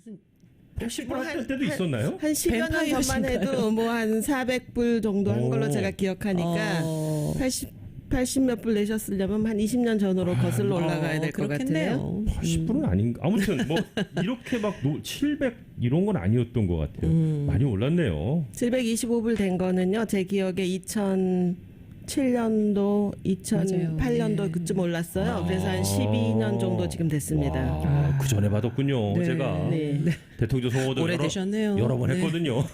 무슨 80불 했던 때도 있었나요? 한 10여 년 전만 해도 뭐 한 400불 정도 한 걸로 제가 기억하니까 80 몇 불 내셨으려면 한 20년 전으로 거슬러 올라가야 될 것 같은데요. 80불은 아닌가? 아무튼 뭐 이렇게 막 700 이런 건 아니었던 것 같아요. 많이 올랐네요. 725불 된 거는요. 제 기억에 2007년도, 2008년도 네. 그쯤 올랐어요. 그래서 한 12년 정도 지금 됐습니다. 그 전에 받았군요. 네. 제가 네. 대통령 선거도 오래되셨네요. 여러 번 네. 했거든요.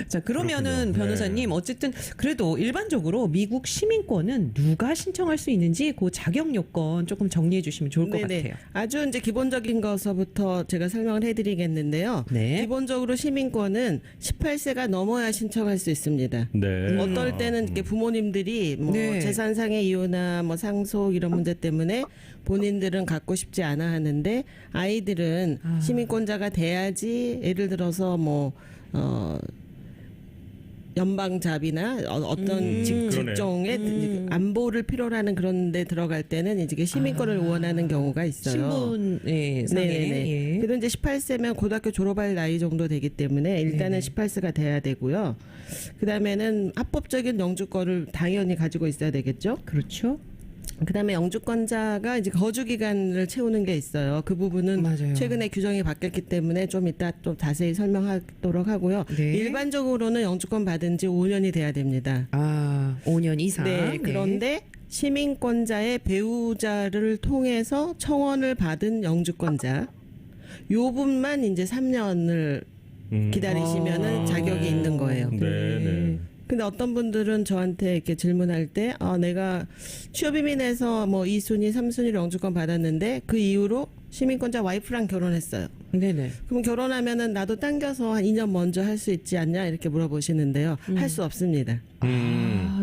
자, 그러면은 그렇군요. 변호사님 네. 어쨌든 그래도 일반적으로 미국 시민권은 누가 신청할 수 있는지 그 자격 요건 조금 정리해 주시면 좋을 것 네네. 같아요. 아주 이제 기본적인 것서부터 제가 설명을 해드리겠는데요. 네. 기본적으로 시민권은 18세가 넘어야 신청할 수 있습니다. 네. 어떨 때는 이렇게 부모님들이 뭐 네. 재산상의 이유나 뭐 상속 이런 문제 때문에 본인들은 갖고 싶지 않아 하는데 아이들은 시민권자가 돼야지 예를 들어서 뭐 연방잡이나 어떤 직종의 안보를 필요로 하는 그런 데 들어갈 때는 이제 시민권을 원하는 경우가 있어요. 신분의 상에. 네네. 예. 그래도 이제 18세면 고등학교 졸업할 나이 정도 되기 때문에 일단은 18세가 돼야 되고요. 그다음에는 합법적인 영주권을 당연히 가지고 있어야 되겠죠. 그렇죠. 그다음에 영주권자가 이제 거주 기간을 채우는 게 있어요. 그 부분은 맞아요. 최근에 규정이 바뀌었기 때문에 좀 이따 좀 자세히 설명하도록 하고요. 네. 일반적으로는 영주권 받은 지 5년이 돼야 됩니다. 5년 이상. 네. 그런데 시민권자의 배우자를 통해서 청원을 받은 영주권자 요 분만 이제 3년을 기다리시면은 자격이 있는 거예요. 네. 근데 어떤 분들은 저한테 이렇게 질문할 때, 내가 취업이민에서 뭐 2순위, 3순위로 영주권 받았는데 그 이후로 시민권자 와이프랑 결혼했어요. 네네. 그럼 결혼하면은 나도 당겨서 한 2년 먼저 할 수 있지 않냐 이렇게 물어보시는데요. 할 수 없습니다.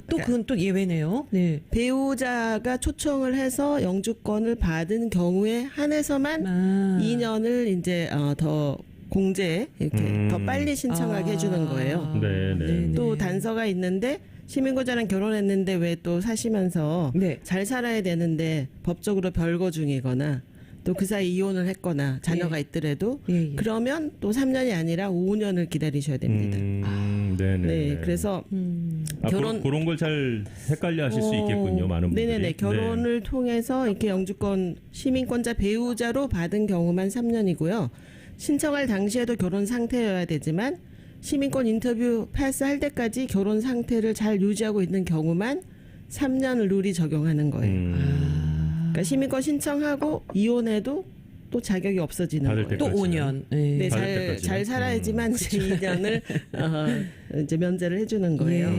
또 그건 또 예외네요. 네. 배우자가 초청을 해서 영주권을 받은 경우에 한해서만 2년을 이제 더 공제 이렇게 더 빨리 신청하게 해주는 거예요. 네. 또 단서가 있는데 시민권자랑 결혼했는데 왜 또 사시면서 네. 잘 살아야 되는데 법적으로 별거 중이거나 또 그 사이 이혼을 했거나 자녀가 있더라도 그러면 또 3년이 아니라 5년을 기다리셔야 됩니다. 네, 그래서 결혼 그런 걸 잘 헷갈려 하실 수 있겠군요. 많은 분들이. 네네네. 결혼을 통해서 이렇게 영주권 시민권자 배우자로 받은 경우만 3년이고요. 신청할 당시에도 결혼 상태여야 되지만 시민권 인터뷰 패스할 때까지 결혼 상태를 잘 유지하고 있는 경우만 3년 룰이 적용하는 거예요. 그러니까 시민권 신청하고 이혼해도 또 자격이 없어지는 거예요. 또 5년. 네, 잘 살아야지만 2년을 이제 면제를 해주는 거예요.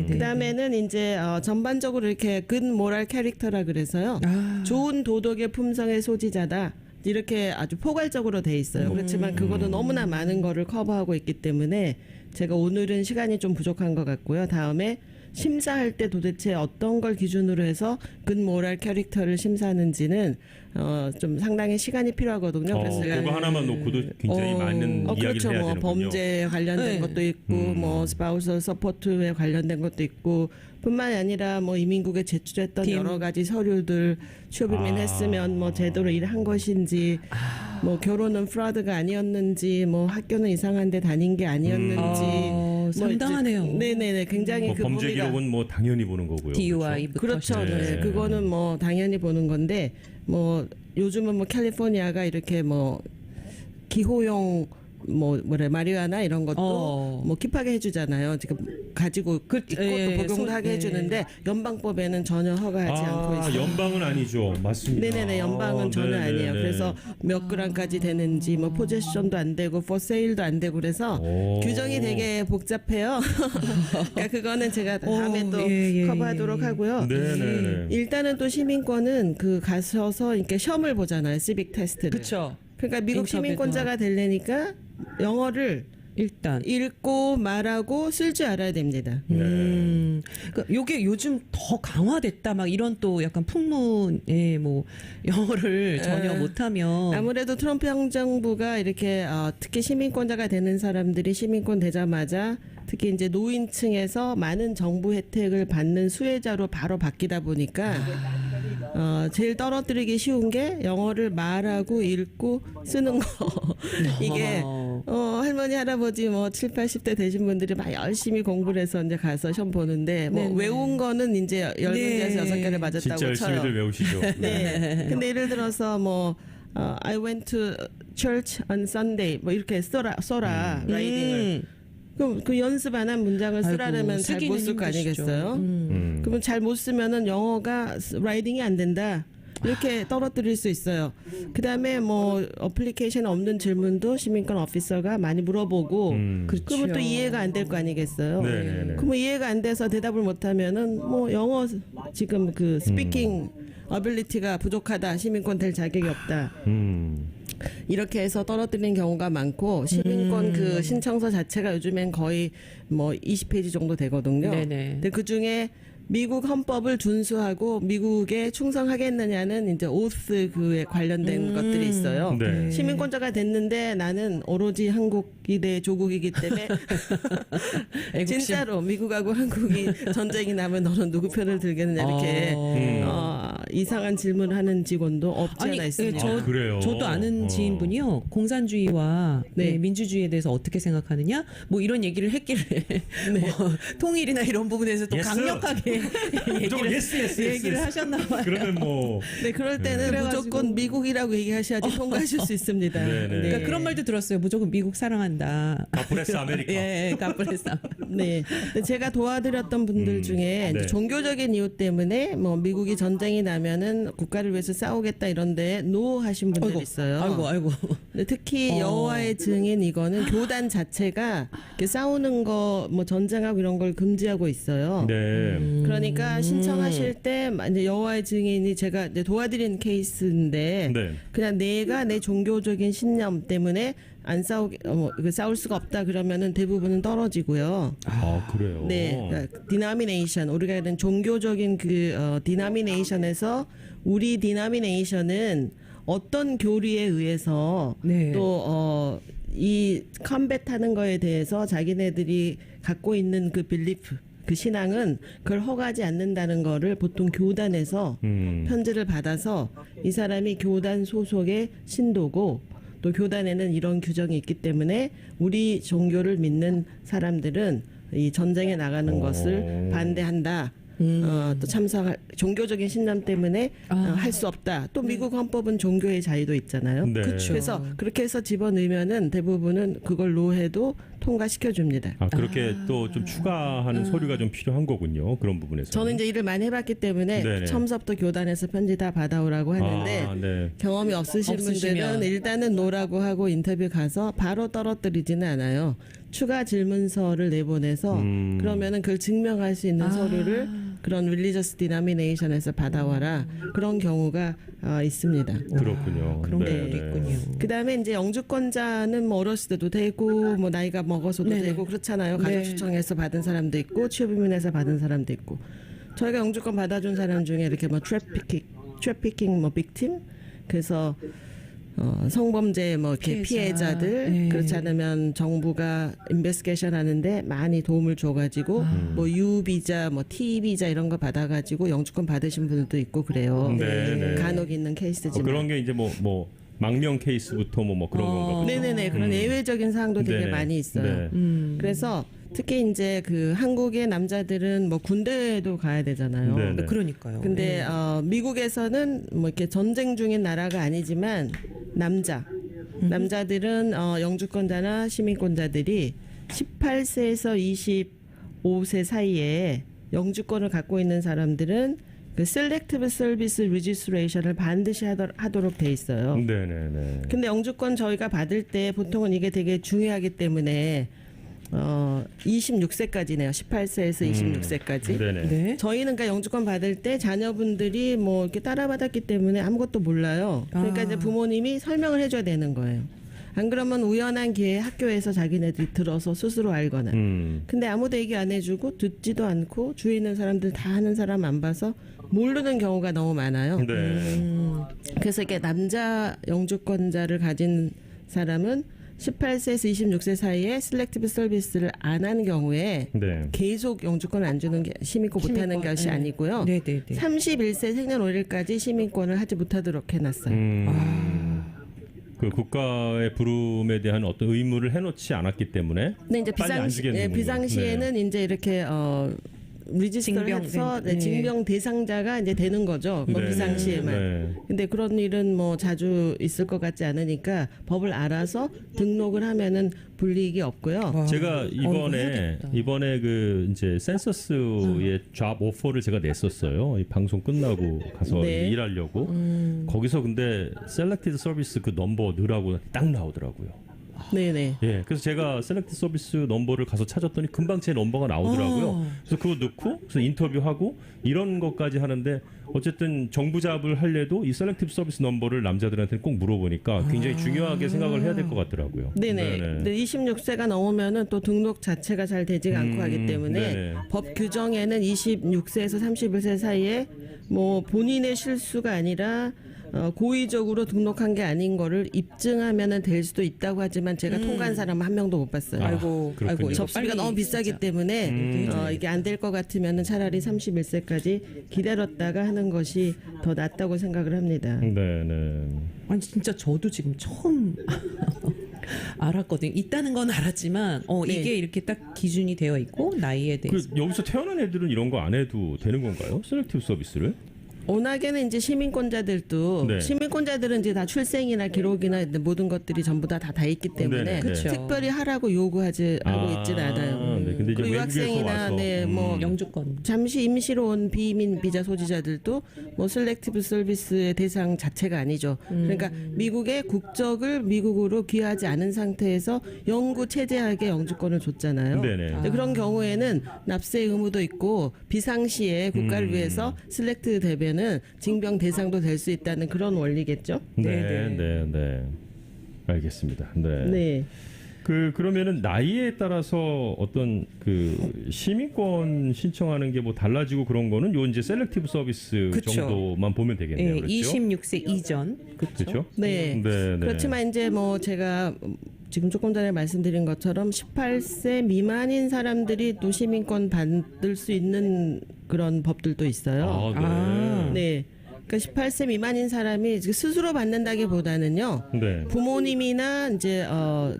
그다음에는 이제 전반적으로 이렇게 근 모랄 캐릭터라 그래서요. 좋은 도덕의 품성의 소지자다. 이렇게 아주 포괄적으로 돼 있어요. 그렇지만 그거는 너무나 많은 거를 커버하고 있기 때문에 제가 오늘은 시간이 좀 부족한 것 같고요. 다음에 심사할 때 도대체 어떤 걸 기준으로 해서 근 모랄 캐릭터를 심사하는지는 좀 상당히 시간이 필요하거든요. 그래서 그거 하나만 놓고도 굉장히 많은 이야기를 그렇죠. 해야 뭐 되는군요. 범죄에 관련된 것도 있고 뭐 스파우스 서포트에 관련된 것도 있고 뿐만이 아니라 뭐 이민국에 제출했던 여러 가지 서류들 취업이민 했으면 뭐 제대로 일한 것인지 뭐 결혼은 프라드가 아니었는지 뭐 학교는 이상한 데 다닌 게 아니었는지 상당하네요. 네네네. 굉장히 그 범죄 기록은 뭐 당연히 보는 거고요. DUI부터 그렇죠. 네. 그거는 뭐 당연히 보는 건데 뭐 요즘은 뭐 캘리포니아가 이렇게 뭐 기호용 마리화나 이런 것도 뭐 킵하게 해주잖아요. 지금 가지고 있고 또 복용도 하게 해주는데 연방법에는 전혀 허가하지 않고 있어요. 연방은 아니죠. 맞습니다. 네네네. 연방은 전혀 아니에요. 그래서 몇 그램까지 되는지 뭐 포제션도 안 되고 포세일도 안 되고 그래서 규정이 되게 복잡해요. 그러니까 그거는 제가 다음에 또 커버하도록 하고요. 일단은 또 시민권은 그 가셔서 이렇게 시험을 보잖아요. 시빅 테스트를. 그렇죠. 그러니까 미국 시민권자가 되려니까 영어를 일단 읽고 말하고 쓸 줄 알아야 됩니다. 그러니까 요게 요즘 더 강화됐다 막 이런 또 약간 풍문에 뭐 영어를 전혀 못하면 아무래도 트럼프 행정부가 이렇게 특히 시민권자가 되는 사람들이 시민권 되자마자 특히 이제 노인층에서 많은 정부 혜택을 받는 수혜자로 바로 바뀌다 보니까 제일 떨어뜨리기 쉬운 게 영어를 말하고 읽고 쓰는 거. 이게 할머니 할아버지 뭐 7, 80대 되신 분들이 막 열심히 공부를 해서 이제 가서 시험 보는데 뭐 네네. 외운 거는 이제 10개에서 6개를 맞았다고 진짜 쳐요. 열심히들 외우시죠. 네. 근데 예를 들어서 뭐 I went to church on Sunday 뭐 이렇게 써라 라이딩을. 그럼 그 연습 안 한 문장을 쓰라면 잘 못 쓸 거 아니겠어요? 그러면 잘 못 쓰면은 영어가 라이딩이 안 된다. 이렇게 떨어뜨릴 수 있어요. 그다음에 뭐 어플리케이션 없는 질문도 시민권 오피서가 많이 물어보고 그러면 또 이해가 안 될 거 아니겠어요. 네네네. 그러면 이해가 안 돼서 대답을 못 하면은 뭐 영어 지금 그 스피킹 어빌리티가 부족하다. 시민권 될 자격이 없다. 이렇게 해서 떨어뜨리는 경우가 많고 시민권 그 신청서 자체가 요즘엔 거의 뭐 20페이지 정도 되거든요. 네네. 근데 그 중에 미국 헌법을 준수하고 미국에 충성하겠느냐는 이제 오스 그에 관련된 것들이 있어요. 네. 시민권자가 됐는데 나는 오로지 한국이 내 조국이기 때문에 진짜로 미국하고 한국이 전쟁이 나면 너는 누구 편을 들겠느냐 이렇게 이상한 질문을 하는 직원도 없지 않아 있습니다. 그래요? 저도 아는 지인분이요. 공산주의와 네. 민주주의에 대해서 어떻게 생각하느냐 뭐 이런 얘기를 했길래 뭐 통일이나 이런 부분에서 또 Yes. 강력하게 무조건 yes. 얘기를 하셨나 봐요. 그러면 뭐 네, 그럴 때는 그래가지고. 무조건 미국이라고 얘기하셔야지 통과하실 수 있습니다. 네네. 그러니까 그런 말도 들었어요. 무조건 미국 사랑한다. 가프레스 아메리카. 예, 가프레스. 네. 근데 제가 도와드렸던 분들 중에 이제 네. 종교적인 이유 때문에 뭐 미국이 전쟁이 나면은 국가를 위해서 싸우겠다 이런데 노 하신 분들 아이고, 있어요. 아이고. 근데 특히 여호와의 증인 이거는 교단 자체가 이렇게 싸우는 거 뭐 전쟁하고 이런 걸 금지하고 있어요. 네. 그러니까 신청하실 때 이제 여호와의 증인이 제가 이제 도와드린 케이스인데 네. 그냥 내가 내 종교적인 신념 때문에 안 싸울 수가 없다 그러면은 대부분은 떨어지고요. 아 그래요. 네, 그러니까 denomination 우리가 하는 종교적인 그 denomination에서 우리 denomination은 어떤 교리에 의해서 네. 또 이 컴뱃하는 거에 대해서 자기네들이 갖고 있는 그 빌리프 그 신앙은 그걸 허가하지 않는다는 거를 보통 교단에서 편지를 받아서 이 사람이 교단 소속의 신도고 또 교단에는 이런 규정이 있기 때문에 우리 종교를 믿는 사람들은 이 전쟁에 나가는 것을 반대한다. 또 종교적인 신념 때문에 할 수 없다. 또 미국 헌법은 종교의 자유도 있잖아요. 네. 그쵸. 그래서 그렇게 해서 집어넣으면은 대부분은 그걸로 해도 통과시켜 줍니다. 아 그렇게 또 좀 추가하는 서류가 좀 필요한 거군요. 그런 부분에서. 저는 이제 일을 많이 해봤기 때문에 네네. 처음부터 교단에서 편지 다 받아오라고 하는데 네. 경험이 없으신 없으시면. 분들은 일단은 노라고 하고 인터뷰 가서 바로 떨어뜨리지는 않아요. 추가 질문서를 내보내서 그러면은 그걸 증명할 수 있는 서류를 그런 religious denomination에서 받아와라. 그런 경우가 있습니다. 그렇군요. 그런 네, 경우도 네. 있군요. 그다음에 이제 영주권자는 뭐 어렸을 때도 되고 뭐 나이가 먹어서도 네네. 되고 그렇잖아요. 가족 네. 추청해서 받은 사람도 있고 취업이민에서 받은 사람도 있고. 저희가 영주권 받아준 사람 중에 이렇게 뭐 트래피킹 뭐 빅팀 그래서 성범죄 뭐 이렇게 피해자들 네. 그렇지 않으면 정부가 인베스티게이션 하는데 많이 도움을 줘가지고 뭐 U 비자 뭐 T 비자 이런 거 받아가지고 영주권 받으신 분들도 있고 그래요. 네. 간혹 있는 케이스지만. 그런 게 이제 뭐 망명 케이스부터 뭐 그런 건가 보죠. 네네네 그런 예외적인 사항도 되게 네네. 많이 있어요. 네. 그래서 특히 이제 그 한국의 남자들은 뭐 군대에도 가야 되잖아요. 네네. 그러니까요. 근데 미국에서는 뭐 이렇게 전쟁 중인 나라가 아니지만 남자들은 영주권자나 시민권자들이 18세에서 25세 사이에 영주권을 갖고 있는 사람들은 그 Selective Service Registration을 반드시 하도록 돼 있어요. 네네네. 근데 영주권 저희가 받을 때 보통은 이게 되게 중요하기 때문에 26세까지네요. 18세에서 26세까지. 네네. 네. 저희는 그러니까 영주권 받을 때 자녀분들이 뭐 이렇게 따라받았기 때문에 아무것도 몰라요. 그러니까 이제 부모님이 설명을 해줘야 되는 거예요. 안 그러면 우연한 기회에 학교에서 자기네들이 들어서 스스로 알거나. 근데 아무도 얘기 안 해주고 듣지도 않고 주위에 있는 사람들 다 하는 사람 안 봐서 모르는 경우가 너무 많아요. 네. 그래서 이게 남자 영주권자를 가진 사람은 18세에서 26세 사이에 셀렉티브 서비스를 안 한 경우에 네. 계속 영주권을 안 주는 게 시민권 못하는 시민권, 것이 네. 아니고요. 네네네. 31세 생년 5일까지 시민권을 하지 못하도록 해놨어요. 그 국가의 부름에 대한 어떤 의무를 해놓지 않았기 때문에 근데 이제 빨리 안 주겠는군요. 비상시에는 이제 이렇게 리지스터를 징병, 해서 네. 징병 대상자가 이제 되는 거죠. 그 네. 비상시에만. 네. 근데 그런 일은 뭐 자주 있을 것 같지 않으니까 법을 알아서 등록을 하면은 불이익이 없고요. 와. 제가 이거 해야겠다. 이번에 그 이제 센서스의 잡 오퍼를 제가 냈었어요. 이 방송 끝나고 가서 네. 일하려고. 거기서 근데 셀렉티드 서비스 그 넘버 넣으라고 딱 나오더라고요. 네네. 예, 그래서 제가 셀렉트 서비스 넘버를 가서 찾았더니 금방 제 넘버가 나오더라고요. 그래서 그거 넣고 그래서 인터뷰하고 이런 것까지 하는데 어쨌든 정부 잡을 할래도 이 셀렉티브 서비스 넘버를 남자들한테 꼭 물어보니까 굉장히 중요하게 생각을 해야 될 것 같더라고요. 네네. 근데 26세가 넘으면은 또 등록 자체가 잘 되지가 않고 하기 때문에 네네. 법 규정에는 26세에서 31세 사이에 뭐 본인의 실수가 아니라 고의적으로 등록한 게 아닌 거를 입증하면은 될 수도 있다고 하지만 제가 통과한 사람 한 명도 못 봤어요. 아이고, 그렇군요. 아이고, 이거 접수비가 빨리 너무 비싸기 진짜. 때문에 이게 안 될 것 같으면은 차라리 31세까지 기다렸다가 하는 것이 더 낫다고 생각을 합니다. 네. 아니 진짜 저도 지금 처음 알았거든요. 있다는 건 알았지만 네. 이게 이렇게 딱 기준이 되어 있고 나이에 대해서. 그 여기서 태어난 애들은 이런 거 안 해도 되는 건가요? 셀렉티브 서비스를? 워낙에는 이제 시민권자들도 네. 시민권자들은 이제 다 출생이나 기록이나 모든 것들이 전부 다 있기 때문에 네네. 그쵸. 특별히 하라고 요구하지 하고 있지는 않아요. 네. 근데 이제 그리고 외국에서 유학생이나 와서 뭐 영주권. 잠시 임시로 온 비민 비자 소지자들도 뭐 셀렉티브 서비스의 대상 자체가 아니죠. 그러니까 미국의 국적을 미국으로 귀화하지 않은 상태에서 영구 체제하게 영주권을 줬잖아요. 네네. 근데 그런 경우에는 납세 의무도 있고 비상시에 국가를 위해서 셀렉트 되면은 징병 대상도 될 수 있다는 그런 원리겠죠. 네. 알겠습니다. 네. 네. 그러면은 나이에 따라서 어떤 그 시민권 신청하는 게 뭐 달라지고 그런 거는 요 이제 셀렉티브 서비스 그쵸. 정도만 보면 되겠네요. 예, 그렇죠? 26세 이전. 그렇죠? 네. 그렇지만 이제 뭐 제가 지금 조금 전에 말씀드린 것처럼 18세 미만인 사람들이 또 시민권 받을 수 있는 그런 법들도 있어요. 네. 그러니까 18세 미만인 사람이 스스로 받는다기보다는요. 네. 부모님이나 이제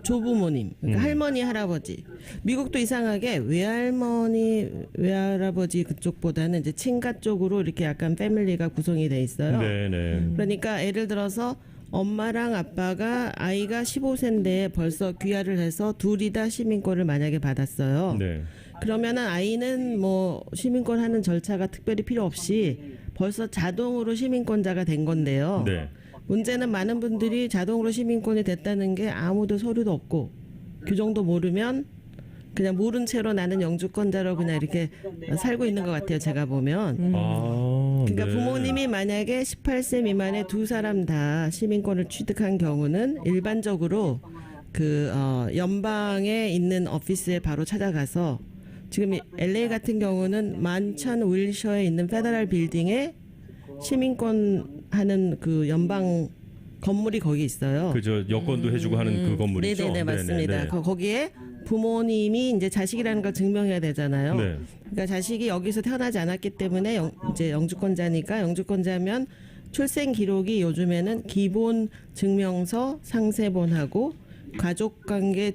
조부모님, 그러니까 할머니, 할아버지. 미국도 이상하게 외할머니, 외할아버지 그쪽보다는 이제 친가 쪽으로 이렇게 약간 패밀리가 구성이 돼 있어요. 네. 그러니까 예를 들어서 엄마랑 아빠가 아이가 15세인데 벌써 귀화를 해서 둘이 다 시민권을 만약에 받았어요. 네. 그러면은 아이는 뭐 시민권 하는 절차가 특별히 필요 없이 벌써 자동으로 시민권자가 된 건데요. 네. 문제는 많은 분들이 자동으로 시민권이 됐다는 게 아무도 서류도 없고 규정도 모르면 그냥 모른 채로 나는 영주권자로 그냥 이렇게 살고 있는 것 같아요. 제가 보면. 그러니까 네. 부모님이 만약에 18세 미만의 두 사람 다 시민권을 취득한 경우는 일반적으로 그 연방에 있는 오피스에 바로 찾아가서 지금 LA 같은 경우는 만천 윌셔에 있는 페더럴 빌딩에 시민권 하는 그 연방 건물이 거기 있어요. 그저 여권도 해주고 하는 그 건물이죠. 네네네 맞습니다. 네네. 거기에 부모님이 이제 자식이라는 걸 증명해야 되잖아요. 네. 그러니까 자식이 여기서 태어나지 않았기 때문에 이제 영주권자니까 영주권자면 출생 기록이 요즘에는 기본 증명서 상세본하고 가족관계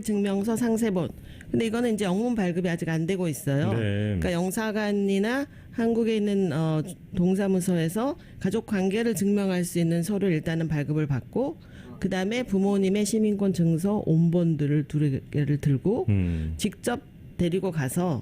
증명서 상세본. 근데 이거는 이제 영문 발급이 아직 안 되고 있어요. 네. 그러니까 영사관이나 한국에 있는 동사무소에서 가족 관계를 증명할 수 있는 서류를 일단은 발급을 받고 그다음에 부모님의 시민권 증서 온본들을 두 개를 들고 직접 데리고 가서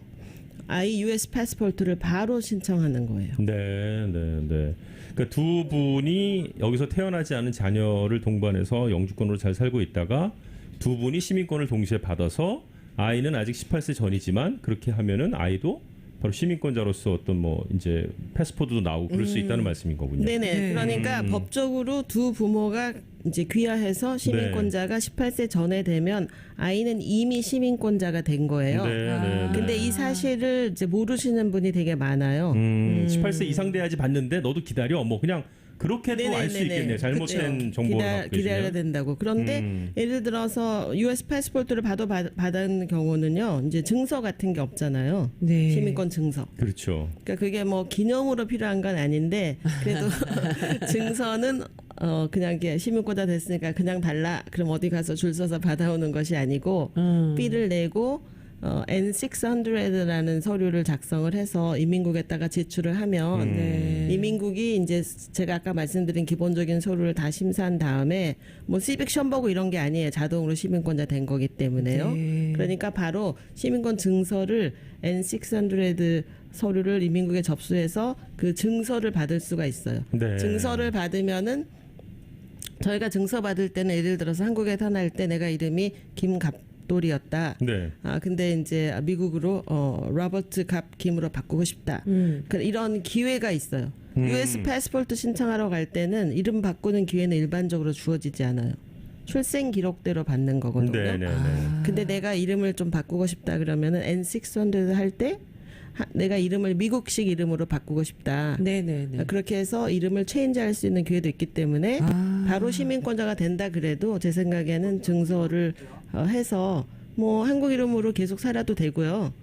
아이 US 패스포트를 바로 신청하는 거예요. 네. 그러니까 두 분이 여기서 태어나지 않은 자녀를 동반해서 영주권으로 잘 살고 있다가 두 분이 시민권을 동시에 받아서 아이는 아직 18세 전이지만 그렇게 하면은 아이도 바로 시민권자로서 어떤 뭐 이제 패스포드도 나오고 그럴 수 있다는 말씀인 거군요. 네네. 그러니까 법적으로 두 부모가 이제 귀화해서 시민권자가 18세 전에 되면 아이는 이미 시민권자가 된 거예요. 근데 이 사실을 이제 모르시는 분이 되게 많아요. 18세 이상 돼야지 받는데 너도 기다려. 뭐 그냥 그렇게도 알 수 있겠네요. 잘못된 그쵸. 정보를 갖고 기다려야 계시면. 된다고. 그런데 예를 들어서 US 패스포트를 받은 경우는요. 이제 증서 같은 게 없잖아요. 네. 시민권 증서. 그렇죠. 그러니까 그게 뭐 기념으로 필요한 건 아닌데 그래도 증서는 그냥 이게 시민권자 됐으니까 그냥 달라. 그럼 어디 가서 줄 서서 받아오는 것이 아니고 B를 내고 N600라는 서류를 작성을 해서移민국에다가 제출을 하면 네.移민국이 이제 제가 아까 말씀드린 기본적인 서류를 다 심사한 다음에 뭐 시빅 시험 보고 이런 게 아니에요. 자동으로 시민권자 된 거기 때문에요. 네. 그러니까 바로 시민권 증서를 N600 서류를移민국에 접수해서 그 증서를 받을 수가 있어요. 네. 증서를 받으면은 저희가 증서 받을 때는 예를 들어서 한국에 태어날 때 내가 이름이 김갑돌이었다. 네. 근데 이제 미국으로 로버트 갑 김으로 바꾸고 싶다. 이런 기회가 있어요. US 패스포트 신청하러 갈 때는 이름 바꾸는 기회는 일반적으로 주어지지 않아요. 출생 기록대로 받는 거거든요. 네, 네, 네. 근데 내가 이름을 좀 바꾸고 싶다 그러면은 N600 할 때 내가 이름을 미국식 이름으로 바꾸고 싶다. 네네네. 그렇게 해서 이름을 체인지할 수 있는 기회도 있기 때문에 바로 시민권자가 된다 그래도 제 생각에는 증서를 해서 뭐 한국 이름으로 계속 살아도 되고요.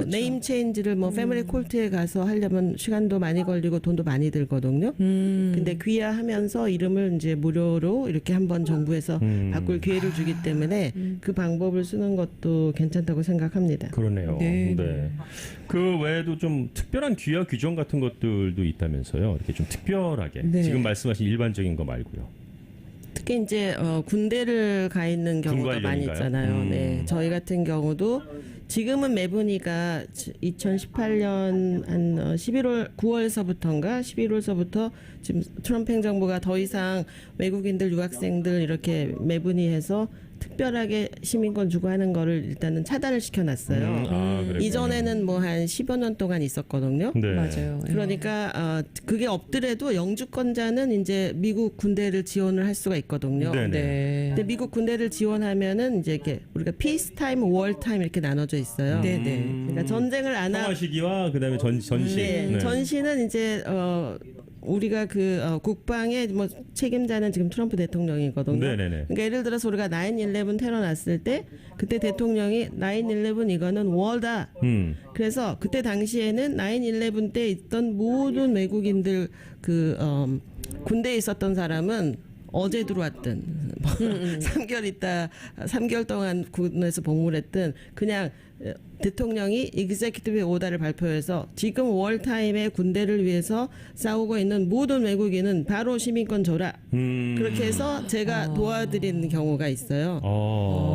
네임 체인지를 뭐 패밀리 콜트에 가서 하려면 시간도 많이 걸리고 돈도 많이 들거든요. 근데 귀화하면서 이름을 이제 무료로 이렇게 한번 정부에서 바꿀 기회를 주기 때문에 그 방법을 쓰는 것도 괜찮다고 생각합니다. 그러네요. 네. 네. 그 외에도 좀 특별한 귀화 규정 같은 것들도 있다면서요. 이렇게 좀 특별하게 네. 지금 말씀하신 일반적인 거 말고요. 특히 이제 군대를 가 있는 경우가 많이 군관련인가요? 있잖아요. 네, 저희 같은 경우도 지금은 매분이가 2018년 한 11월 9월서부터인가 11월서부터 지금 트럼프 행정부가 더 이상 외국인들 유학생들 이렇게 매분이해서 특별하게 시민권 주고 하는 거를 일단은 차단을 시켜놨어요. 그랬군요. 이전에는 뭐 한 10여 년 동안 있었거든요. 네. 맞아요. 그러니까 그게 없더라도 영주권자는 이제 미국 군대를 지원을 할 수가 있거든요. 네네. 네. 근데 미국 군대를 지원하면은 이제 이렇게 우리가 피스 타임, 월 타임 이렇게 나눠져 있어요. 네네. 그러니까 전쟁을 안 평화 시기와 그다음에 전시. 네. 전시는 이제 우리가 국방의 뭐 책임자는 지금 트럼프 대통령이거든요. 네네네. 그러니까 예를 들어서 우리가 9/11 테러 났을 때 그때 대통령이 9/11 이거는 월다. 그래서 그때 당시에는 9/11 때 있던 모든 외국인들 군대에 있었던 사람은 어제 들어왔든 3개월 있다 3개월 동안 군에서 복무를 했든 그냥 대통령이 executive order를 발표해서 지금 월타임에 군대를 위해서 싸우고 있는 모든 외국인은 바로 시민권 줘라. 그렇게 해서 제가 도와드린 경우가 있어요.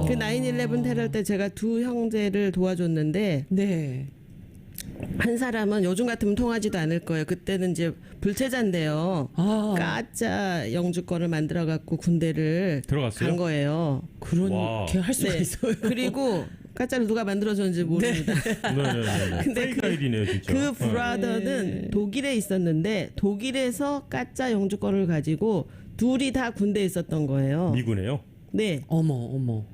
그 9/11 테러 때 제가 두 형제를 도와줬는데 네. 한 사람은 요즘 같으면 통하지도 않을 거예요. 그때는 이제 불체자인데요. 가짜 영주권을 만들어 갖고 군대를 들어갔어요? 간 거예요. 그렇게 할 수가 네. 있어요. 그리고 가짜를 누가 만들어줬는지 모릅니다. 네네네. 근데 페이크 아이디네요, 진짜. 그 브라더는 독일에 있었는데 독일에서 가짜 영주권을 가지고 둘이 다 군대에 있었던 거예요. 미군에요? 네. 어머.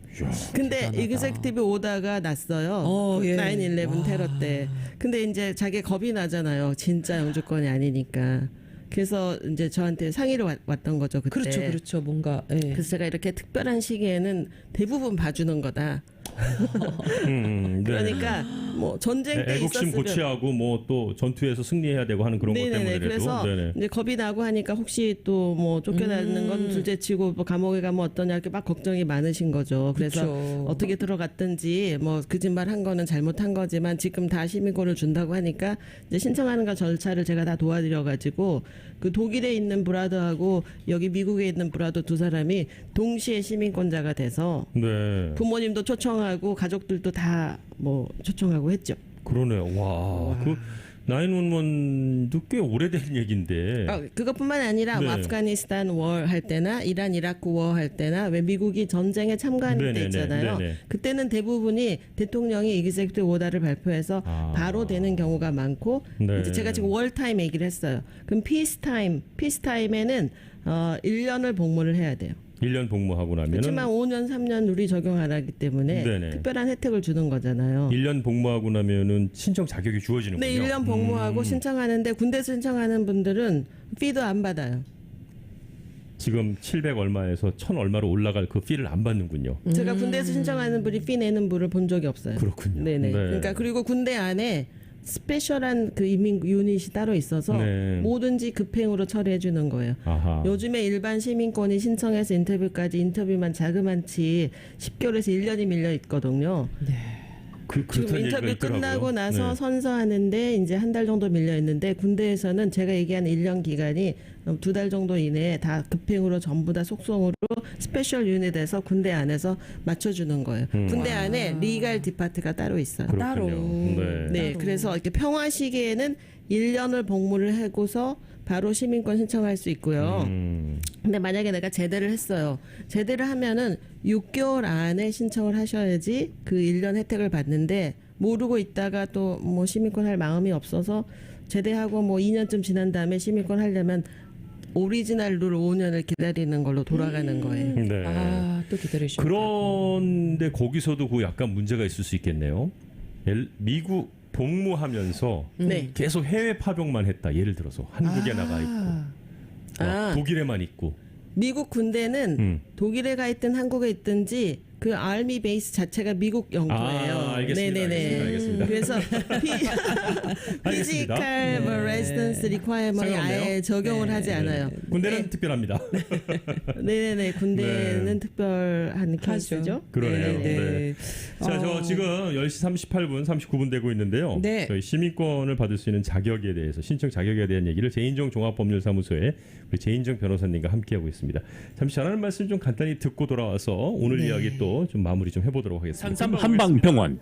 근데 executive order가 났어요. 예. 9/11 테러 때. 근데 이제 자기 겁이 나잖아요. 진짜 영주권이 아니니까. 그래서 이제 저한테 상의를 왔던 거죠. 그때. 그렇죠. 뭔가. 예. 그래서 제가 이렇게 특별한 시기에는 대부분 봐주는 거다. 네. 그러니까 뭐 전쟁 때 애국심 있었으면 고취하고 뭐 또 전투에서 승리해야 되고 하는 그런 것 때문에라도. 그래서 네네. 이제 겁이 나고 하니까 혹시 또 뭐 쫓겨나는 건 둘째치고 뭐 감옥에 가면 어떠냐 이렇게 막 걱정이 많으신 거죠. 그래서 그쵸. 어떻게 들어갔든지 뭐 거짓말 한 거는 잘못한 거지만 지금 다 시민권을 준다고 하니까 이제 신청하는 거 절차를 제가 다 도와드려 가지고 그 독일에 있는 브라더하고 여기 미국에 있는 브라더 두 사람이 동시에 시민권자가 돼서 네. 부모님도 초청하고 가족들도 다 뭐 초청하고 했죠. 그러네요. 와. 그 911도 꽤 오래된 얘기인데. 그것뿐만 아니라 네. 뭐 아프가니스탄 월 할 때나 이란 이라크 워 할 때나 왜 미국이 전쟁에 참가하는 때 네네네, 있잖아요. 네네. 그때는 대부분이 대통령이 executive order를 발표해서 바로 되는 경우가 많고 네. 이제 제가 지금 월 타임 얘기를 했어요. 그럼 피스 타임에는 1년을 복무를 해야 돼요. 1년 복무하고 나면은 그렇지만 5년, 3년 누리 적용 안 하기 때문에 네네. 특별한 혜택을 주는 거잖아요. 1년 복무하고 나면은 신청 자격이 주어지는군요. 네, 1년 복무하고 신청하는데 군대 신청하는 분들은 피도 안 받아요. 지금 700 얼마에서 1000 얼마로 올라갈 그 피를 안 받는군요. 제가 군대에서 신청하는 분이 피 내는 분을 본 적이 없어요. 그렇군요. 네네. 네. 그러니까 그리고 군대 안에 스페셜한 그 이민 유닛이 따로 있어서 네. 뭐든지 급행으로 처리해 주는 거예요. 아하. 요즘에 일반 시민권이 신청해서 인터뷰까지 인터뷰만 자그만치 10개월에서 1년이 밀려 있거든요. 지금 그렇다는 인터뷰 얘기가 있더라고요. 끝나고 나서 네. 선서하는데 이제 한 달 정도 밀려 있는데 군대에서는 제가 얘기하는 1년 기간이 2달 정도 이내에 다 급행으로 전부 다 속성으로 스페셜 유닛에서 군대 안에서 맞춰주는 거예요. 군대 안에 리갈 디파트가 따로 있어요. 그렇군요. 따로. 네. 네, 따로. 그래서 이렇게 평화 시기에는 1년을 복무를 하고서 바로 시민권 신청할 수 있고요. 근데 만약에 내가 제대를 했어요. 제대를 하면은 6개월 안에 신청을 하셔야지 그 1년 혜택을 받는데 모르고 있다가 또 뭐 시민권 할 마음이 없어서 제대하고 뭐 2년쯤 지난 다음에 시민권 하려면 오리지널 룰 5년을 기다리는 걸로 돌아가는 거예요. 네. 아, 또 기다리시고. 그런데 거기서도 그 약간 문제가 있을 수 있겠네요. 미국 복무하면서 네. 계속 해외 파병만 했다. 예를 들어서 한국에 나가 있고 아. 독일에만 있고. 미국 군대는 독일에 가 있든 한국에 있든지 그 알미 베이스 자체가 미국 영토예요. 아, 알겠습니다. 알겠습니다. 그래서 피지컬 뭐 레지던스 리콰이어먼이 아예 적용을 하지 않아요. 군대는 특별합니다. 네네네. 군대는 특별한 케이스죠. 그러네요. 네. 네. 자, 저 지금 10시 38분, 39분 되고 있는데요. 네. 저희 시민권을 받을 수 있는 자격에 대해서 신청 자격에 대한 얘기를 제인종 종합법률사무소의 우리 제인종 변호사님과 함께하고 있습니다. 잠시 전하는 말씀 좀 간단히 듣고 돌아와서 오늘 이야기 또 좀 마무리 좀 해보도록 하겠습니다. 산삼 한방병원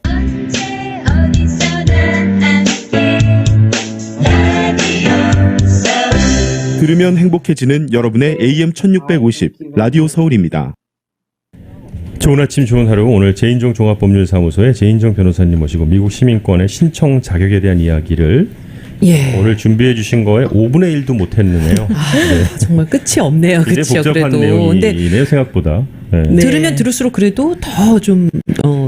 들으면 행복해지는 여러분의 AM 1650 라디오 서울입니다. 좋은 아침 좋은 하루 오늘 제인종 종합법률사무소의 제인종 변호사님 모시고 미국 시민권의 신청 자격에 대한 이야기를 예. 오늘 준비해 주신 거에 5분의 1도 못했네요. 네. 정말 끝이 없네요. 굉장히 그렇죠. 복잡한 그래도. 근데 내용이네요 생각보다. 네. 네. 들으면 들을수록 그래도 더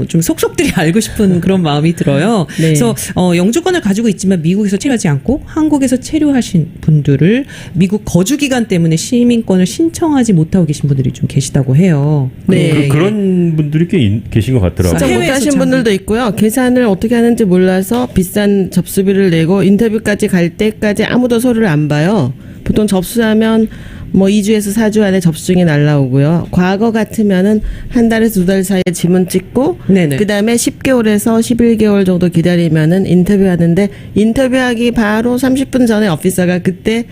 좀 속속들이 알고 싶은 그런 마음이 들어요. 네. 그래서 영주권을 가지고 있지만 미국에서 체류하지 않고 한국에서 체류하신 분들을 미국 거주 기간 때문에 시민권을 신청하지 못하고 계신 분들이 좀 계시다고 해요. 네. 그런 분들이 꽤 계신 것 같더라고요. 신청 해외에서 못하신 참- 분들도 있고요. 계산을 어떻게 하는지 몰라서 비싼 접수비를 내고 인터뷰까지 갈 때까지 아무도 서류를 안 봐요. 보통 접수하면 뭐 2주에서 4주 안에 접수증이 날라오고요. 과거 같으면은 한 달에서 2달 사이에 지문 찍고 네네. 그다음에 10개월에서 11개월 정도 기다리면은 인터뷰하는데 인터뷰하기 바로 30분 전에 오피서가 그때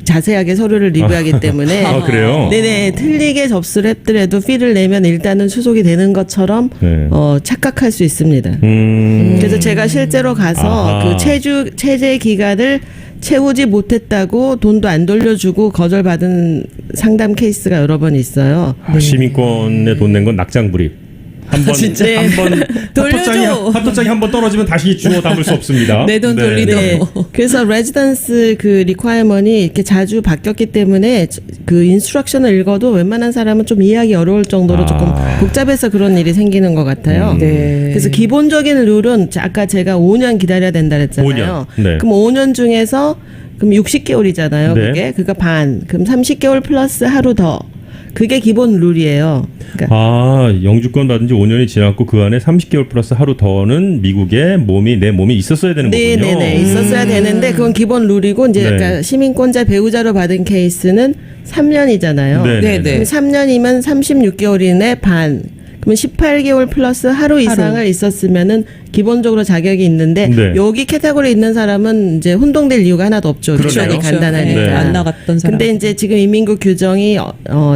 자세하게 서류를 리뷰하기 때문에 아, 그래요? 네네 틀리게 접수를 했더라도 피를 내면 일단은 수속이 되는 것처럼 네. 착각할 수 있습니다. 음. 그래서 제가 실제로 가서 아하. 그 체제 기간을 채우지 못했다고 돈도 안 돌려주고 거절받은 상담 케이스가 여러 번 있어요. 시민권에 돈 낸 건 낙장불입. 한번 진짜? 한번 돌려줘. 합도장이 한 번 떨어지면 다시 주워 담을 수 없습니다. 내 돈 돌리도. 네. 그래서 레지던스 그 리콰이어먼이 이렇게 자주 바뀌었기 때문에 그 인스트럭션을 읽어도 웬만한 사람은 좀 이해하기 어려울 정도로 조금 복잡해서 그런 일이 생기는 것 같아요. 네. 그래서 기본적인 룰은 아까 제가 5년 기다려야 된다 그랬잖아요. 5년. 네. 그럼 5년 중에서 그럼 60개월이잖아요. 네. 그게 그러니까 반. 그럼 30개월 플러스 하루 더. 그게 기본 룰이에요. 그러니까 영주권 받은 지 5년이 지났고 그 안에 30개월 플러스 하루 더는 미국에 내 몸이 있었어야 되는 거군요. 네네네 있었어야 되는데 그건 기본 룰이고 이제 네. 그러니까 시민권자 배우자로 받은 케이스는 3년이잖아요. 네네. 네네. 3년이면 36개월 이내 반. 그러면 18개월 플러스 하루 이상을 있었으면은 기본적으로 자격이 있는데 네. 여기 캐테고리에 있는 사람은 이제 혼동될 이유가 하나도 없죠. 그러네요. 규정이 간단하니까. 네. 안 나갔던 사람. 근데 이제 지금 이민국 규정이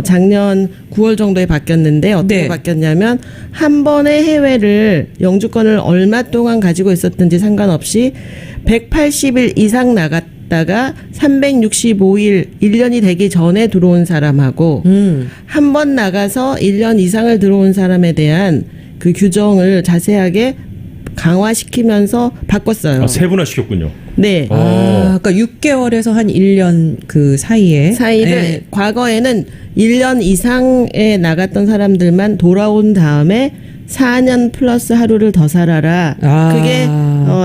작년 9월 정도에 바뀌었는데 어떻게 네. 바뀌었냐면 한 번의 해외를 영주권을 얼마 동안 가지고 있었든지 상관없이 180일 이상 나갔다가 365일 1년이 되기 전에 들어온 사람하고 한 번 나가서 1년 이상을 들어온 사람에 대한 그 규정을 자세하게 강화시키면서 바꿨어요. 세분화 시켰군요. 네. 그러니까 6개월에서 한 1년 그 사이를 네. 과거에는 1년 이상에 나갔던 사람들만 돌아온 다음에 4년 플러스 하루를 더 살아라. 그게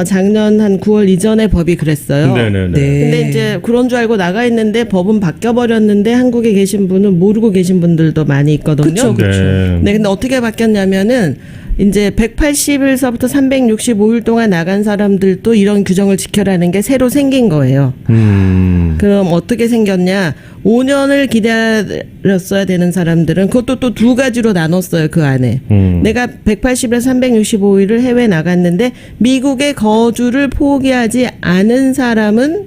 작년 한 9월 이전의 법이 그랬어요. 네네네. 근데 이제 그런 줄 알고 나가 있는데 법은 바뀌어 버렸는데 한국에 계신 분은 모르고 계신 분들도 많이 있거든요. 그쵸. 네, 근데 어떻게 바뀌었냐면은 이제 180일서부터 365일 동안 나간 사람들도 이런 규정을 지켜라는 게 새로 생긴 거예요. 그럼 어떻게 생겼냐? 5년을 기다렸어야 되는 사람들은 그것도 또 두 가지로 나눴어요. 그 안에. 내가 180일에서 365일을 해외 나갔는데 미국의 거주를 포기하지 않은 사람은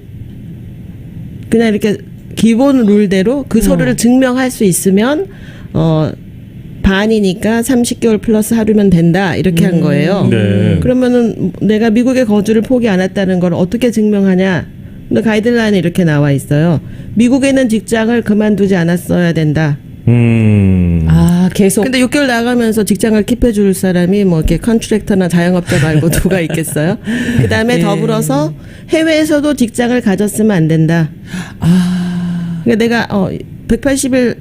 그냥 이렇게 기본 룰대로 그 서류를 증명할 수 있으면 반이니까 30개월 플러스 하루면 된다 이렇게 한 거예요. 네. 그러면은 내가 미국의 거주를 포기 안 했다는 걸 어떻게 증명하냐? 근데 가이드라인에 이렇게 나와 있어요. 미국에 있는 직장을 그만두지 않았어야 된다. 계속. 근데 6개월 나가면서 직장을 킵해 줄 사람이 뭐 이렇게 컨트랙터나 자영업자 말고 누가 있겠어요? 그다음에 더불어서 해외에서도 직장을 가졌으면 안 된다. 그러니까 내가 180일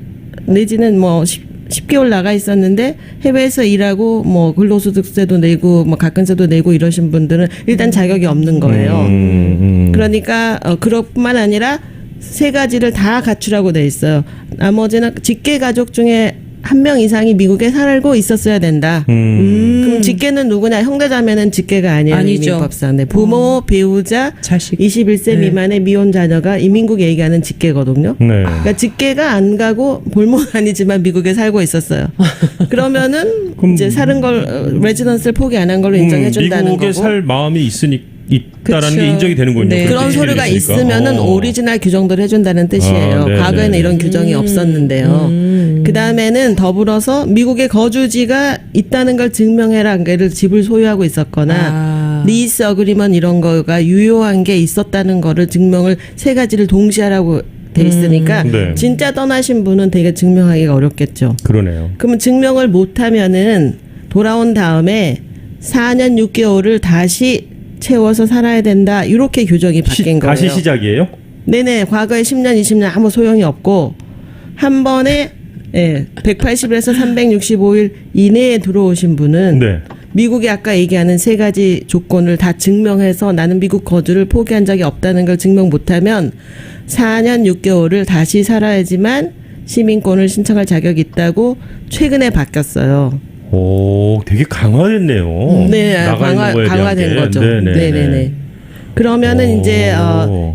내지는 뭐 10개월 나가 있었는데 해외에서 일하고 뭐 근로소득세도 내고 뭐 가근세도 내고 이러신 분들은 일단 자격이 없는 거예요. 그러니까 그것뿐만 아니라 세 가지를 다 갖추라고 돼 있어요. 나머지는 직계 가족 중에 한 명 이상이 미국에 살고 있었어야 된다. 그럼 직계는 누구냐? 형제자매는 직계가 아니에요. 아니죠. 이민법상. 네. 부모, 배우자, 자식. 21세 미만의 미혼 자녀가 이민국 얘기하는 직계거든요. 네. 그러니까 직계가 안 가고 볼모는 아니지만 미국에 살고 있었어요. 그러면은 이제 사는 걸 레지던스를 포기 안 한 걸로 인정해 준다는 미국에 거고. 살 마음이 있다라는 그쵸. 게 인정이 되는군요. 네. 그런 서류가 있으면은 오리지널 규정들을 해준다는 뜻이에요. 네, 과거에는 네. 이런 규정이 없었는데요. 그 다음에는 더불어서 미국의 거주지가 있다는 걸 증명해라. 그러니까 집을 소유하고 있었거나 리스 어그리먼 이런 거가 유효한 게 있었다는 거를 증명을 세 가지를 동시에 하라고 돼 있으니까 네. 진짜 떠나신 분은 되게 증명하기가 어렵겠죠. 그러네요. 그러면 증명을 못하면은 돌아온 다음에 4년 6개월을 다시 채워서 살아야 된다. 이렇게 규정이 바뀐 거예요. 다시 시작이에요? 네네. 과거에 10년, 20년 아무 소용이 없고 한 번에 180일에서 365일 이내에 들어오신 분은 네. 미국이 아까 얘기하는 세 가지 조건을 다 증명해서 나는 미국 거주를 포기한 적이 없다는 걸 증명 못하면 4년 6개월을 다시 살아야지만 시민권을 신청할 자격이 있다고 최근에 바뀌었어요. 오, 되게 강화됐네요. 네, 나가 있는 거에 대한 강화된 게. 거죠. 네네네. 그러면은 이제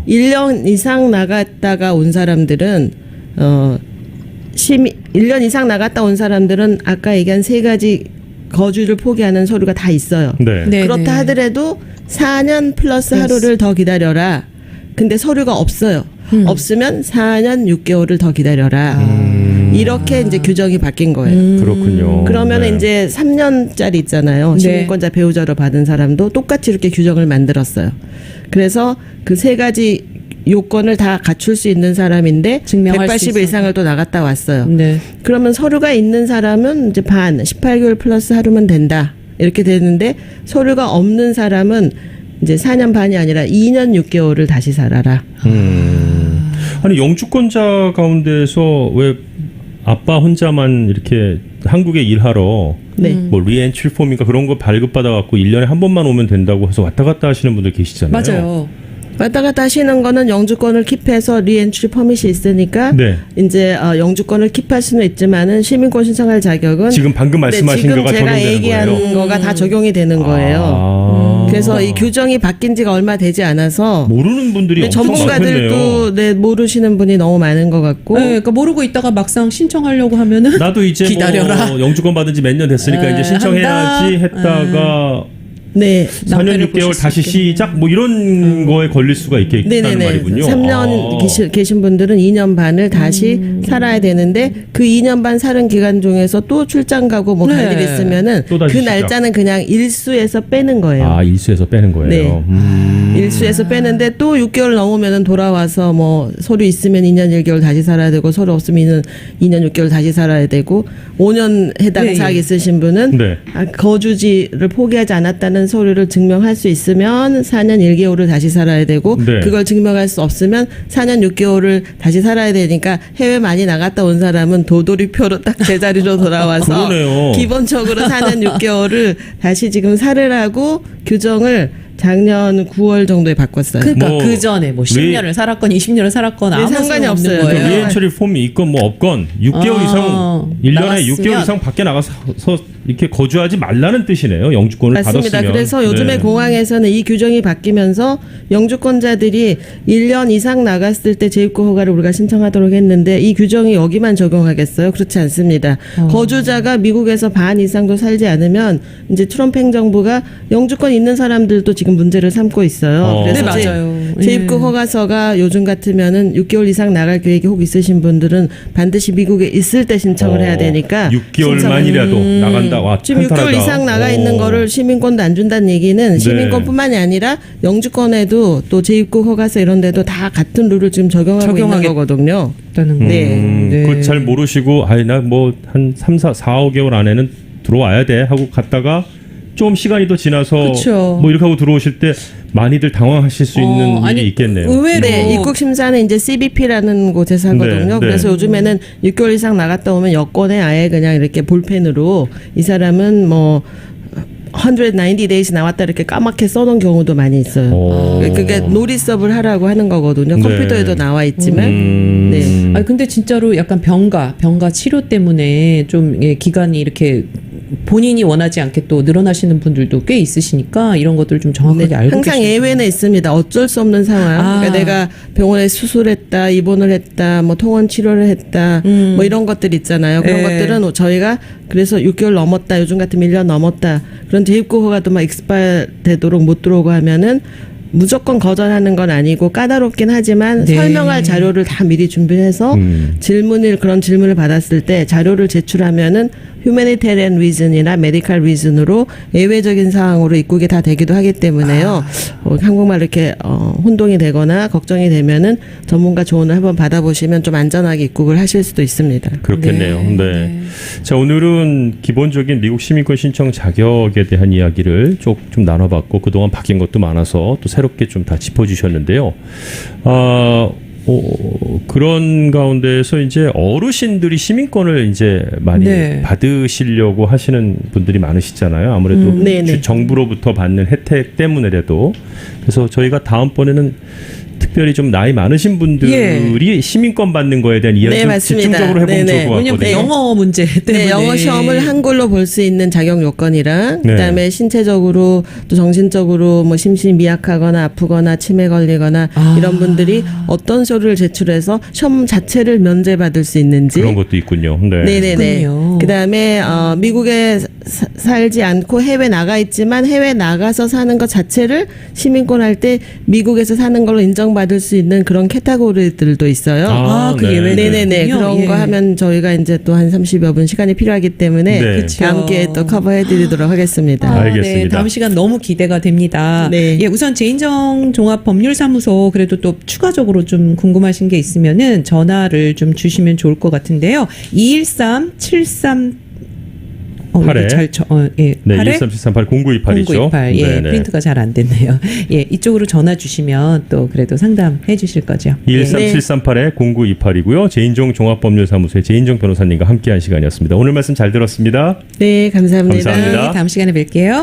1년 이상 나갔다가 온 사람들은 1년 이상 나갔다 온 사람들은 아까 얘기한 세 가지 거주를 포기하는 서류가 다 있어요. 네. 네. 그렇다 하더라도 4년 플러스 하루를 더 기다려라. 근데 서류가 없어요. 없으면 4년 6개월을 더 기다려라. 이렇게 이제 규정이 바뀐 거예요. 그렇군요. 그러면 네. 이제 3년짜리 있잖아요. 시민권자 배우자로 받은 사람도 똑같이 이렇게 규정을 만들었어요. 그래서 그 세 가지 요건을 다 갖출 수 있는 사람인데 증명할 수 180일 이상을 또 나갔다 왔어요. 네. 그러면 서류가 있는 사람은 이제 반 18개월 플러스 하루면 된다. 이렇게 되는데 서류가 없는 사람은 이제 4년 반이 아니라 2년 6개월을 다시 살아라. 아니 영주권자 가운데서 왜 아빠 혼자만 이렇게 한국에 일하러 네. 뭐 리엔트리 폼인가 그런 거 발급받아 갖고 1년에 한 번만 오면 된다고 해서 왔다 갔다 하시는 분들 계시잖아요. 맞아요. 왔다 갔다 하시는 거는 영주권을 킵해서 리엔트리 퍼밋이 있으니까 네. 이제 영주권을 킵할 수는 있지만은 시민권 신청할 자격은 지금 방금 말씀하신 지금 거가 제가 적용되는 얘기한 거예요. 거가 다 적용이 되는 거예요. 그래서 이 규정이 바뀐 지가 얼마 되지 않아서 모르는 분들이 근데 엄청 많겠네요. 전문가들도 모르시는 분이 너무 많은 것 같고 네, 그러니까 모르고 있다가 막상 신청하려고 하면은 나도 이제 기다려라. 뭐 영주권 받은 지 몇 년 됐으니까 이제 신청해야지 했다가 네. 4년 6개월 다시 시작 뭐 이런 거에 걸릴 수가 있겠다는 네네네. 말이군요. 3년 계신 분들은 2년 반을 다시 살아야 되는데 그 2년 반 사는 기간 중에서 또 출장 가고 뭐 갈 네. 일 있으면은 또 그 다시 시작. 날짜는 그냥 일수에서 빼는 거예요. 아 일수에서 빼는 거예요. 네. 일수에서 빼는데 또 6개월 넘으면은 돌아와서 뭐 서류 있으면 2년 1개월 다시 살아야 되고 서류 없으면 2년 6개월 다시 살아야 되고 5년 해당 네. 사항 있으신 분은 네. 거주지를 포기하지 않았다는 살았다는 서류를 증명할 수 있으면 4년 1개월을 다시 살아야 되고 네. 그걸 증명할 수 없으면 4년 6개월을 다시 살아야 되니까 해외 많이 나갔다 온 사람은 도돌이표로 딱 제자리로 돌아와서 그러네요. 기본적으로 4년 6개월을 다시 지금 살으라고 규정을 작년 9월 정도에 바꿨어요. 그러니까 뭐 그 전에 뭐 10년을 살았건 20년을 살았건 네, 아무 상관이 상관이 없는 없어요. 거예요. 네. 위엔 처리 폼이 있건 뭐 없건 6개월 아, 이상 1년에 나갔으면. 6개월 이상 밖에 나가서 이렇게 거주하지 말라는 뜻이네요. 영주권을 맞습니다. 받았으면. 그래서 요즘에 네. 공항에서는 이 규정이 바뀌면서 영주권자들이 1년 이상 나갔을 때 재입국 허가를 우리가 신청하도록 했는데 이 규정이 여기만 적용하겠어요? 그렇지 않습니다. 거주자가 미국에서 반 이상도 살지 않으면 이제 트럼프 행정부가 영주권 있는 사람들도 지금 문제를 삼고 있어요. 네, 그래서 맞아요. 재입국 허가서가 요즘 같으면은 6개월 이상 나갈 계획이 혹 있으신 분들은 반드시 미국에 있을 때 신청을 해야 되니까 6개월만이라도 나간다. 와, 지금 6개월 탄탄하다. 이상 나가 있는 거를 시민권도 안 준다는 얘기는 시민권뿐만이 아니라 영주권에도 또 재입국 허가서 이런 데도 다 같은 룰을 지금 적용하고 있는 적용하겠- 거거든요. 있다는 거. 네. 그거 잘 모르시고 나 뭐 한 3, 4, 5개월 안에는 들어와야 돼 하고 갔다가 좀 시간이 더 지나서 그쵸. 뭐 이렇게 하고 들어오실 때 많이들 당황하실 수 있는 일이 아니, 있겠네요. 의외로 네, 입국 심사는 이제 CBP라는 곳에서 하거든요. 네, 네. 그래서 요즘에는 6개월 이상 나갔다 오면 여권에 아예 그냥 이렇게 볼펜으로 이 사람은 뭐 190 days 나왔다 이렇게 까맣게 써놓은 경우도 많이 있어요. 그게 노리서브를 하라고 하는 거거든요. 네. 컴퓨터에도 나와 있지만. 네. 아니 근데 진짜로 약간 병가 치료 때문에 좀 기간이 이렇게 본인이 원하지 않게 또 늘어나시는 분들도 꽤 있으시니까 이런 것들을 좀 정확하게 네, 알고 항상 계시는 예외는 있습니다. 어쩔 수 없는 상황. 아. 그러니까 내가 병원에 수술했다, 입원을 했다, 뭐 통원 치료를 했다, 뭐 이런 것들 있잖아요. 그런 네. 것들은 저희가 그래서 6개월 넘었다, 요즘 같으면 1년 넘었다. 그런 재입국 허가도 막 익스파일 되도록 못 들어오고 하면은 무조건 거절하는 건 아니고 까다롭긴 하지만 네. 설명할 자료를 다 미리 준비해서 그런 질문을 받았을 때 자료를 제출하면은 휴메니테리언 리즌이나 메디컬 리즌으로 예외적인 사항으로 입국이 다 되기도 하기 때문에요. 한국말 이렇게 혼동이 되거나 걱정이 되면은 전문가 조언을 한번 받아보시면 좀 안전하게 입국을 하실 수도 있습니다. 그렇겠네요. 네. 자, 오늘은 기본적인 미국 시민권 신청 자격에 대한 이야기를 좀 나눠봤고 그동안 바뀐 것도 많아서 또 새롭게 좀 다 짚어주셨는데요. 그런 가운데서 이제 어르신들이 시민권을 이제 많이 네. 받으시려고 하시는 분들이 많으시잖아요. 아무래도 네네. 정부로부터 받는 혜택 때문에라도. 그래서 저희가 다음번에는 특별히 좀 나이 많으신 분들이 시민권 받는 거에 대한 이야기 네, 좀 맞습니다. 집중적으로 해보면 네네. 좋을 것 왜냐면 같거든요. 영어 문제 때문에 네, 영어 시험을 한글로 볼 수 있는 자격 요건이랑 네. 그다음에 신체적으로 또 정신적으로 뭐 심신이 미약하거나 아프거나 치매 걸리거나 이런 분들이 어떤 서류를 제출해서 시험 자체를 면제받을 수 있는지 그런 것도 있군요. 네. 네네네. 그렇군요. 그다음에 미국에 살지 않고 해외 나가 있지만 해외 나가서 사는 것 자체를 시민권 할 때 미국에서 사는 걸로 인정받을 수 있는 그런 캐터고리들도 있어요. 그 네. 예외. 네네네. 그렇군요. 그런 예. 거 하면 저희가 이제 또 한 30여 분 시간이 필요하기 때문에 네. 그쵸. 다음 기회에 또 커버해드리도록 하겠습니다. 알겠습니다. 네, 다음 시간 너무 기대가 됩니다. 네. 예, 우선 제인정 종합법률사무소 그래도 또 추가적으로 좀 궁금하신 게 있으면은 전화를 좀 주시면 좋을 것 같은데요. 213-73 8에. 예, 네, 8에 13738-0928이죠. 0928. 예, 프린트가 잘 안 됐네요. 예, 이쪽으로 전화 주시면 또 그래도 상담해 주실 거죠. 13738-0928이고요. 제인종 종합법률사무소의 제인종 변호사님과 함께한 시간이었습니다. 오늘 말씀 잘 들었습니다. 네, 감사합니다. 감사합니다. 네, 다음 시간에 뵐게요.